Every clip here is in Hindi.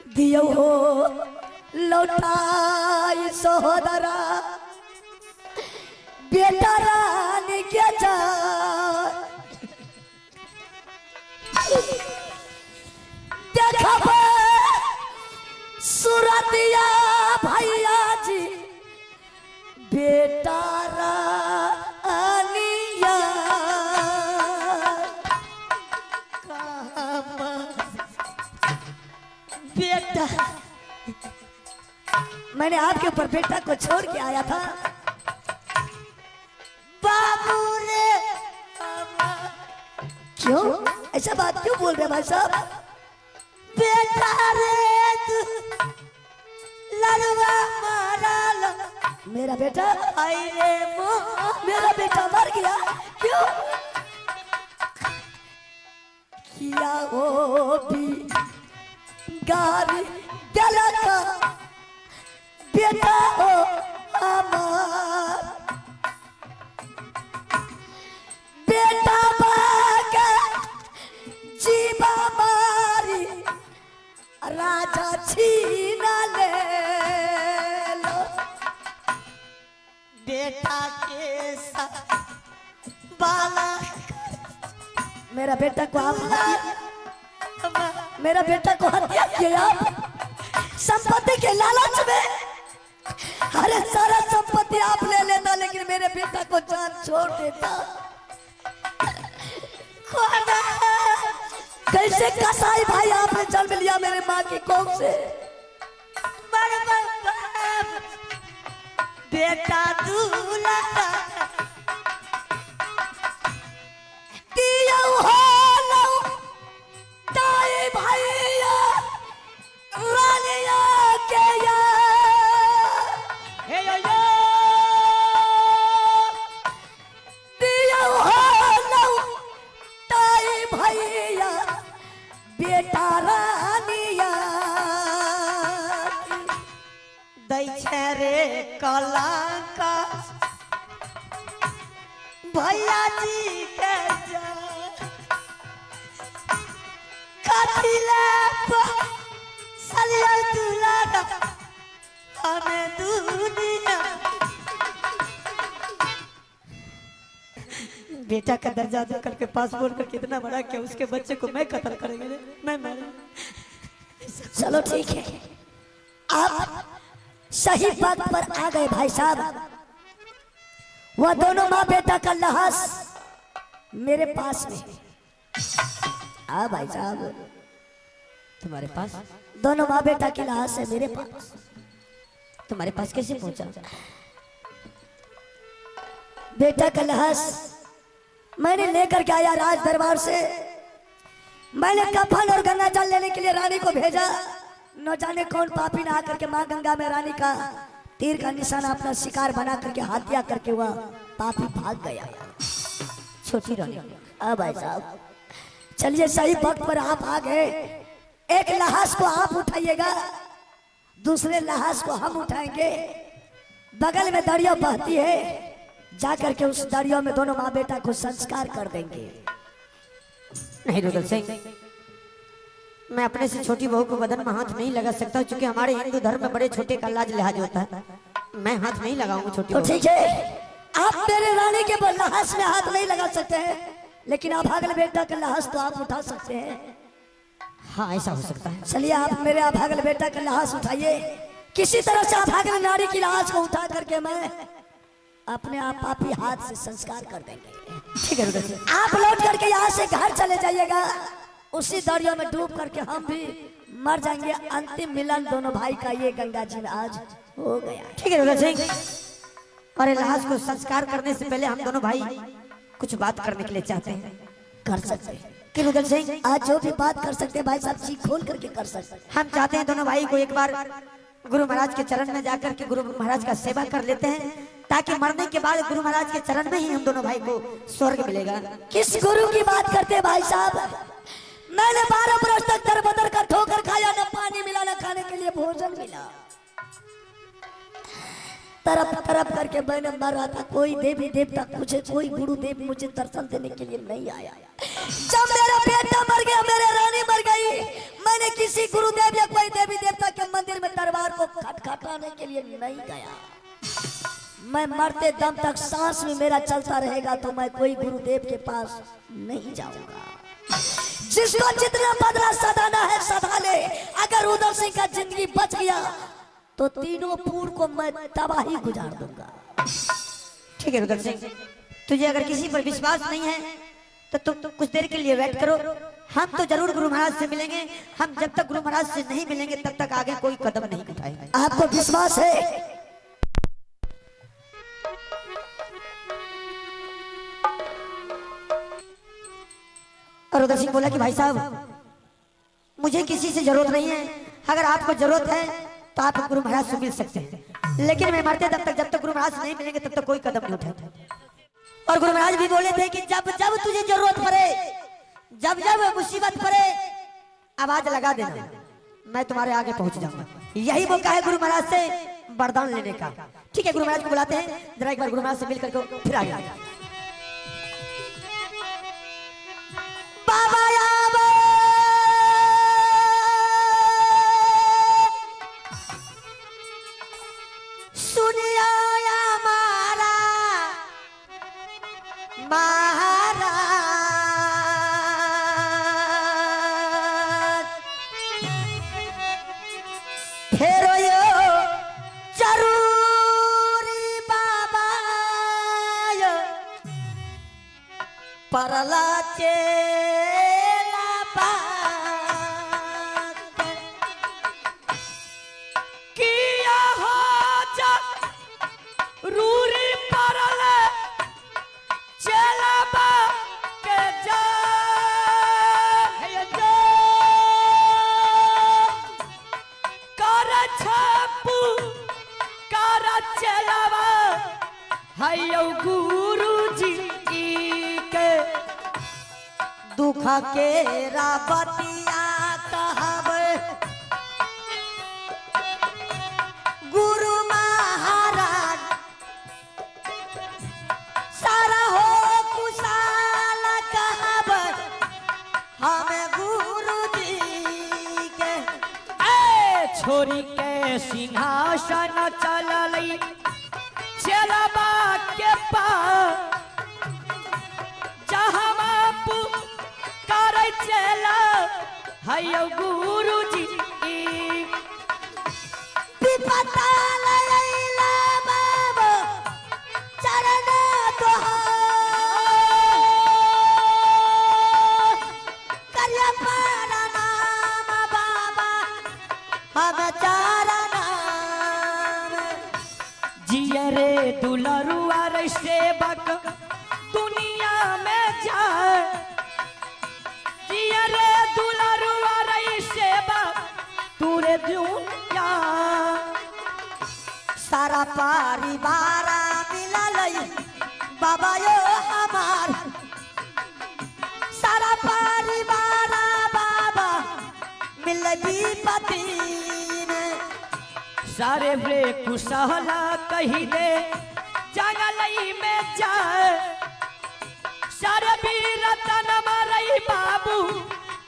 दियो हो लौटाई सहोदरा बेटा रानी के जा देखब सूरतिया भैया जी बेटा रानिया बेटा मैंने आपके ऊपर बेटा को छोड़ के आया था बाबू रे। क्यों ऐसा बात क्यों बोल रहे भाई साहब? बेटा रे तू लड़वा मारा मेरा बेटा आई रे मेरा बेटा मर गया। क्यों किया वो भी गारी दिला का बेटा हो हमार बेटा बागा जीवा मारी राजा छीना ले लो बेटा के साथ बाला मेरा बेटा को आप मेरा बेटा को हत्या किया आप संपत्ति के लालच में। अरे सारा संपत्ति आप ले लेता लेकिन मेरे बेटा को जान छोड़ देता। कैसे कसाई भाई आपने जन्म लिया मेरे माँ की कोख से। बेटा दूल्हा दिया हो भैया रानिया के दिया हो भैया बेटा रानिया दै रे कलंका भैया जी के जा कथिला सलिया दुलारा हमें दुनिया बेटा का दर्जा दे करके पासपोर्ट कर कितना बड़ा क्या उसके बच्चे को मैं कत्ल करेंगे मैं चलो ठीक है आप सही बात पर आ गए भाई साहब। वह दोनों माँ बेटा का लाश मेरे पास में। हाँ भाई साहब तुम्हारे पास दोनों माँ बेटा की लाश है मेरे पास। तुम्हारे पास कैसे पहुंचा? बेटा का लाश मैंने लेकर के आया राज दरबार से। मैंने कफन और गंगा जल लेने के लिए रानी को भेजा। न जाने कौन पापी ने आकर के माँ गंगा में रानी का तीर का निशाना अपना शिकार बना करके हत्या करके वह पापी भाग गया। छोटी रानी अब भाई साहब चलिए सही वक्त पर आप आ गए। एक लाश को आप उठाइएगा दूसरे लाश को हम उठाएंगे। बगल में दरिया बहती है जाकर के उस दरिया में दोनों माँ बेटा को संस्कार कर देंगे। नहीं रुदल सिंह मैं अपने से छोटी बहू को बदन में हाथ नहीं लगा सकता क्योंकि हमारे हिंदू धर्म में बड़े छोटे का लाज लिहाज होता है। मैं हाथ नहीं लगाऊंगा छोटी तो ठीक है आप मेरे रानी के लाश में हाथ नहीं लगा सकते हैं लेकिन आप अभागल बेटा का लाश तो आप उठा सकते हैं। हाँ ऐसा हो सकता है। चलिए आप मेरे अभागल बेटा का लाश उठाइए। किसी तरह से अभागल नारी की लाश को उठा करके मैं अपने आप पापी हाथ से संस्कार कर देंगे। ठीक है रुदल सिंह आप लौट करके यहाँ से घर चले जाइएगा। उसी दरिया में डूब करके हम भी मर जाएंगे। अंतिम मिलन दोनों भाई का ये गंगा जी में आज हो गया। ठीक है रुदल सिंह और लाश को संस्कार करने से पहले हम दोनों भाई कुछ बात करने के लिए चाहते हैं। कर सकते हैं कि रुदल सिंह आज जो भी बात कर सकते हैं भाई साहब जी खोल करके कर सकते हैं। हम चाहते हैं दोनों भाई को एक बार गुरु महाराज के चरण में जाकर के गुरु महाराज का सेवा कर लेते हैं ताकि मरने के बाद गुरु महाराज के चरण में ही हम दोनों भाई को स्वर्ग मिलेगा। किस गुरु की बात करते हैं भाई साहब? मैंने 12 बरस तक दर बदर का ठोकर खाया, न पानी मिला न खाने के लिए भोजन मिला। तरफ तरफ करके मैंने मरा था। कोई देवी देवता मुझे, कोई गुरु देव मुझे दर्शन देने के लिए नहीं आया। जब मेरा बेटा मर गया, मेरी रानी मर गई, मैंने किसी गुरुदेव या कोई देवी हटाने के लिए नहीं गया। मैं मरते दम तक सांस में मेरा चलता रहेगा तो मैं कोई गुरुदेव के पास नहीं जाऊंगा। जिसको जितना बदला सदाना है सदा ले। अगर उदय सिंह का जिंदगी बच गया तो तीनों पूर को मैं तबाही गुजार दूंगा। ठीक है रुदल सिंह, तुझे अगर किसी पर विश्वास नहीं है तो तुम कुछ देर के लिए वेट करो। हम तो जरूर गुरु महाराज से मिलेंगे। हम जब तक गुरु महाराज से नहीं मिलेंगे तब तक आगे कोई कदम नहीं उठाएंगे। आपको विश्वास है? और उदय सिंह बोला कि भाई साहब मुझे किसी से जरूरत नहीं है। अगर आपको जरूरत है तो आप गुरु महाराज से मिल सकते हैं, लेकिन मैं मरते दम तक जब तक गुरु महाराज नहीं मिलेंगे तब तक कोई कदम नहीं उठाएंगे। और गुरु महाराज भी बोले थे कि जब जब तुझे जरूरत पड़े, जब जब मुसीबत पड़े, आवाज लगा देना, मैं तुम्हारे आगे पहुंच जाऊंगा। यही मौका है गुरु महाराज से वरदान लेने का। ठीक है, गुरु महाराज को बुलाते हैं, जरा एक बार गुरु महाराज से मिल करके फिर आगे। बाबा सुनिया हमारा महाराज, फिर यो जरूरी बाबा यो परला चेला बात किया हो जा रूरी परला चेला बा के जा कर छपू कर चलावा हयो गुरुजी के दुख के राबतिया कहब गुरु महाराज सारा हो कुशाल कहब हमें गुरुजी के। छोरी के सिंहासन चललई चलबा के पास जहाँ बापू कर चला हयो गुरुजी विपता लैला बाबा चरण तोहार करिया पारा नाम बाबा हम चरण जिया रे दुलरुआ रे सेवक दुनिया में जाए। जिया रे दुलरुआ रे सेवक तूरे दुनिया सारा परिवार मिलल बाबा यो हमार, सारा परिवार बाबा मिल विपत्ति में। सारे रे कुशला कही दे जंगलई में जाए। सारे वीर रतन मारई बाबू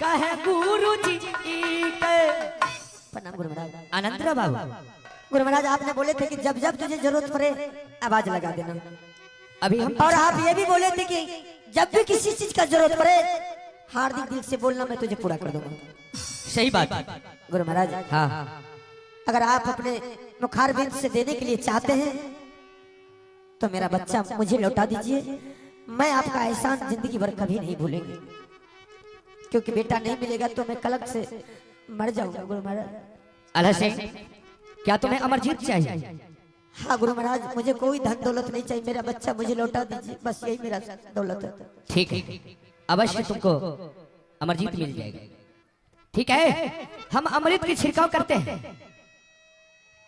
कहे गुरुजी के प्रणाम गुरु महाराज। अनंतरा बाबू गुरु महाराज आपने बोले थे कि जब जब तुझे जरूरत पड़े आवाज लगा देना। अभी हम और आप ये भी बोले थे कि जब भी किसी चीज का जरूरत पड़े हार्दिक दिल से बोलना, मैं तुझे पूरा कर दूंगा। सही बात। गुरु महाराज हाँ अगर आप अपने मुखारबिंद से देने के लिए चाहते हैं तो मेरा बच्चा मुझे लौटा दीजिए। मैं आपका एहसान जिंदगी भर कभी नहीं भूलेंगे, क्योंकि बेटा नहीं मिलेगा तो मैं कलंक से मर जाऊंगा। गुरु महाराज अल्लाह से क्या तुम्हें अमरजीत चाहिए? हाँ गुरु महाराज, मुझे कोई धन दौलत नहीं चाहिए, मेरा बच्चा मुझे लौटा दीजिए, बस यही मेरा दौलत है। ठीक है, अवश्य तुमको अमरजीत मिल जाएगा। ठीक है, हम अमृत की छिड़काव करते हैं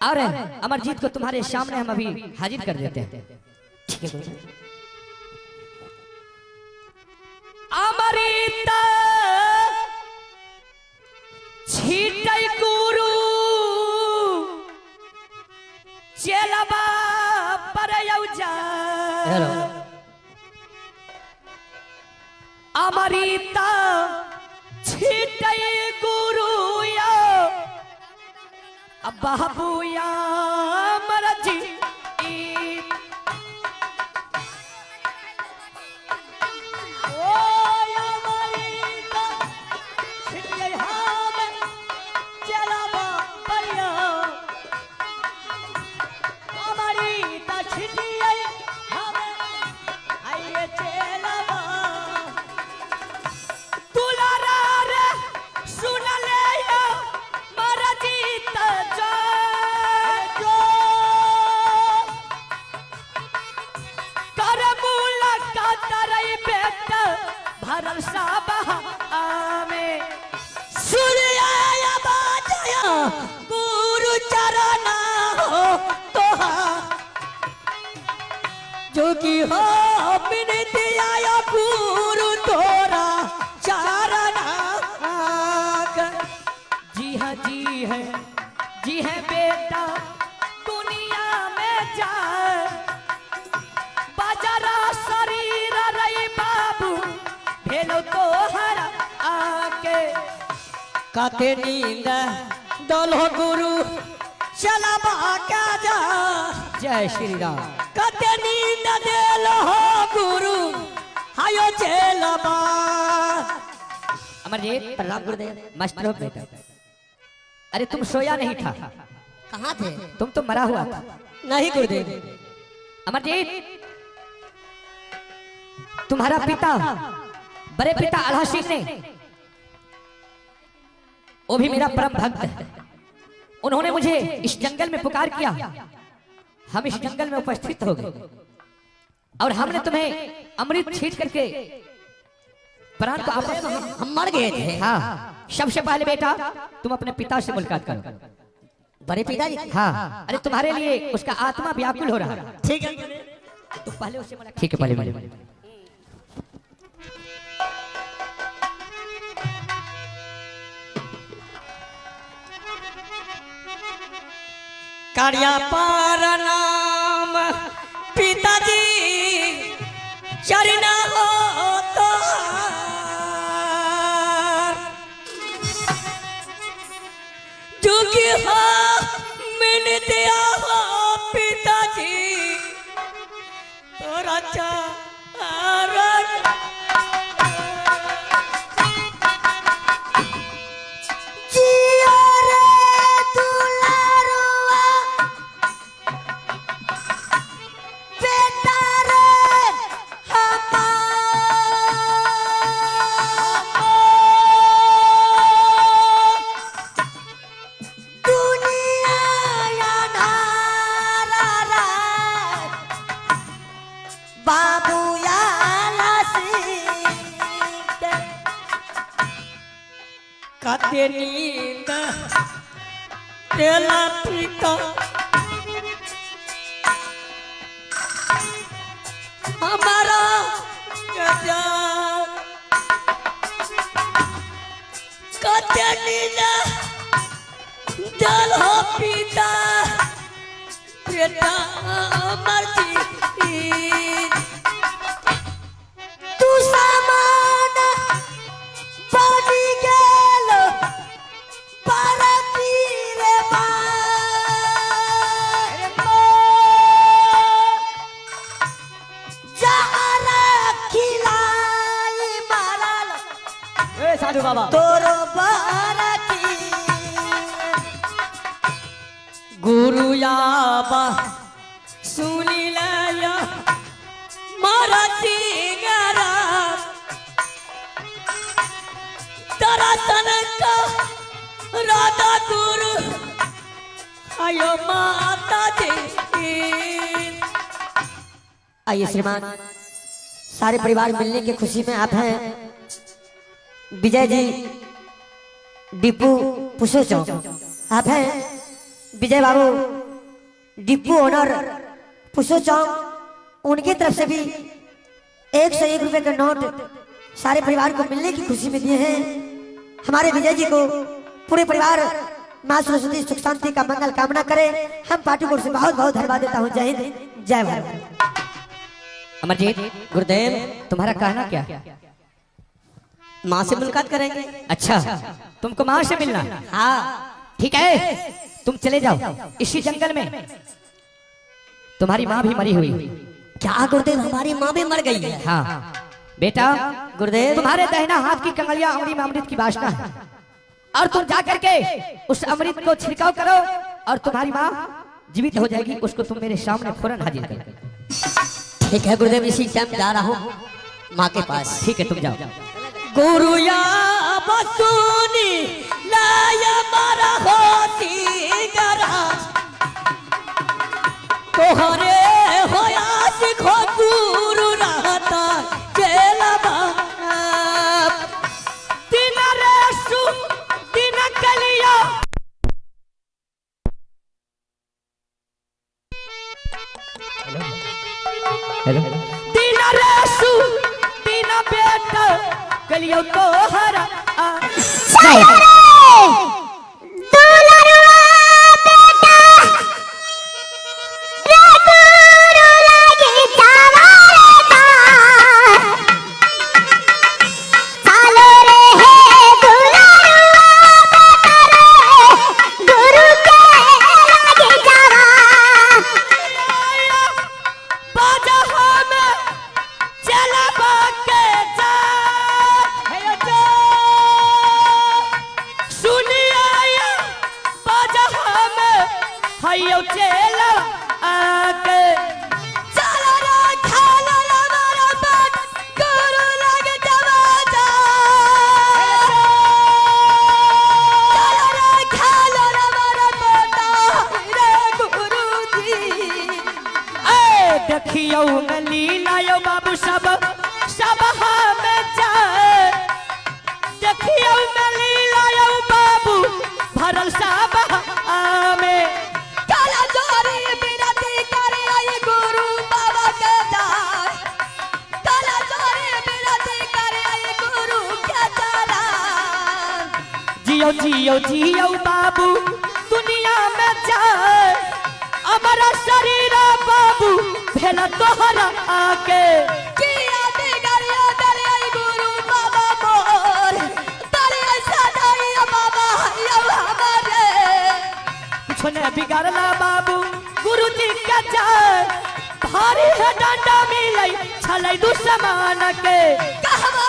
और अमरजीत को तुम्हारे सामने हम अभी हाजिर कर देते हैं। ठीक है गुरु महाराज। अमृत छीटै गुरु चेलबा पर जा। अमृत छीटै गुरु बाबूया मरजी भरल साबा आमे सूर्य बाजया गुरु चरना हो तोहा जो कि हो बिनती आया गुरु तोरा चरना जी है बेटा दुनिया में जा बाजारा शरीर रही बाबू भेलो तो हर आके काते नींद दलो गुरु चला बाका जा जय श्री राम काते नींद देलो गुरु हायो चलबा अमरजीत प्रणाम गुरुदेव मस्त रहो बेटा। अरे तुम सोया नहीं था, कहाँ थे? तुम तो मरा हुआ था। नहीं गुरुदेव। अमरजीत तुम्हारा पिता बड़े पिता आल्हा सिंह ने, वो भी मेरा परम भक्त है, उन्होंने मुझे इस जंगल में पुकार किया, हम इस जंगल में उपस्थित हो गए और हमने तुम्हें अमृत छींट करके प्राण को आपस में हम मर गए थे। हाँ, सबसे पहले बेटा तुम अपने पिता से मुलाकात करो। बड़े पिताजी? हाँ, अरे तुम्हारे लिए उसका आत्मा व्याकुल हो रहा है। ठीक है तो पहले उससे मुलाकात। ठीक है पहले कार्या पार नाम पिताजी चरना हो तो जुगी हो मैंने दिया हो पिताजी तोरा चारण जिया रे दुलारुआ बेटा रे दुनिया यानारा बाबू याला काते नींद तेला पिता हमारा गजान काते नींद जल हो पिता बेटा मर्जी तू सामान बनी गेल परती रे जहरा खिलाई मारल ए साधु बाबा तोरो बारती गुरु याबा सुनी लया मरती गरा दरसन का राधा गुरु आयो माता जी। आइए श्रीमान, सारे परिवार मिलने की खुशी में आप हैं विजय जी डिपू पुसो चौक, आप हैं विजय बाबू डिपू ओनर पुसो चौक, उनकी तरफ से भी 101 रुपए का नोट सारे परिवार को मिलने की खुशी में दिए हैं। हमारे विजय जी को पूरे परिवार मां सरस्वती सुख शांति का मंगल कामना करे। हम पार्टी से बहुत बहुत धन्यवाद देता हूँ। जय हिंद, जय भारत। अमरजीत गुरुदेव, तुम्हारा कहना क्या? माँ से मुलाकात करेंगे। अच्छा, तुमको माँ से मिलना? हाँ ठीक है, तुम चले जाओ इसी जंगल में। तुम्हारी माँ भी मरी हुई। क्या गुरुदेव, हमारी माँ भी मर गई है? हाँ बेटा, गुरुदेव तुम्हारे दाहिना हाथ की कंगलिया अमरी में अमृत की वासना है, और तुम जा करके उस अमृत को छिड़काव करो और तुम्हारी माँ जीवित हो जाएगी। उसको तुम मेरे सामने फौरन हाजिर करो। ठीक है गुरुदेव, इसी टाइम जा रहा हूँ माँ के पास। ठीक है, तुम जाओ। गुरु या बसुनी लाया मारा होती गरा तोहरे होया सिखो गुरु रहता चेला बाप दिन रेसु दिन कलिया हेलो दिन रेसु दिन बेटा कलियो तोहरा चेला आके चला रे खाला रे मारा बात गुरु लगे जवाजा चला रे खाला रे मारा बेटा रे गुरु जी। ए देखियो न लीलायो बाबू सब हमें जाए। देखियो न लीलायो बाबू भरल सब में जियो जियो जियो बाबू दुनिया में जाए। हमारा शरीर बाबू भेला तोहरा आके किया बिगड़िया दरिया गुरु बाबा मोर दरिया सदाई बाबा यो हमारे कुछ ने बिगड़ला बाबू गुरु जी के जाए। भारी है डंडा मिलै छलै दुश्मन के कहवा